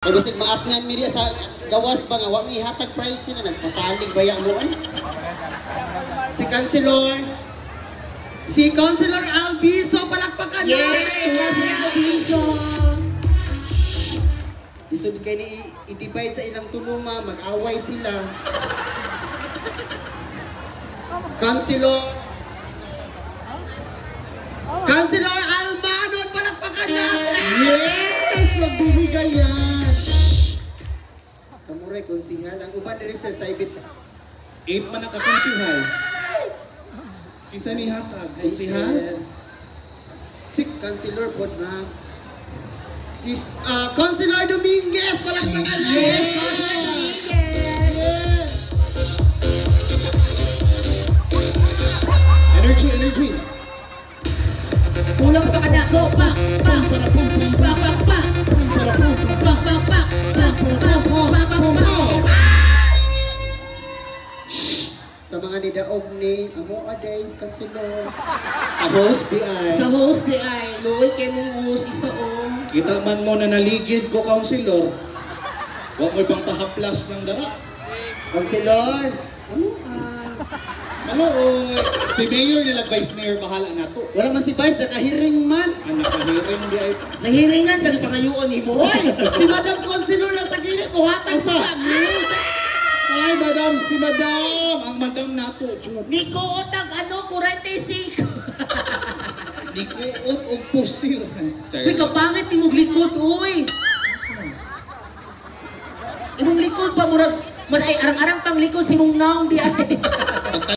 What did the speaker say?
Kaya basig maatngan mi sa gawas ba nga wa mi hatag price sila nagpasalig baya mo si Councilor Albizo palakpakan na. Yes, Albizo. Isod kay ni i-divide sa ilang tulunga, mag-away sila. Councilor Almanon palakpakan na. Yes, magbibigay yan. Kamuray konsihal ang uban ni Sir Saibit sa 8 man ang kakonsihal. Kinsa ni hatag konsihal? Si Councilor pod ma'am. Si Councilor Dominguez palakpakan na. Yes. Energy. Pulang pa ka na. Go, pa. Sa mga nidaog ni amo aday Councilor. Sa host di ay. Sa host di ay. Luoy kay mong host isa o. Kita man mo na naligid ko, Councilor. Huwag mo ibang pahaplas ng dara. Councilor, Maloy. Si Mayor nila, Vice Mayor, bahala na to. wala man si Vice nakahiring man. Anak kahiring di ay. Nahiringan ka pangayuon ni mo. Hoy, si Madam Councilor na sa gilid buhatag Asa? sa music. Ay, madam, si madam. Ang madam nato, Jod. Niko otag 45. Di ko ut og pusil. Uy, kapangit ni mong likod, uy. Imong likod pa, murag, ay arang-arang pang likod si mong naong di ay.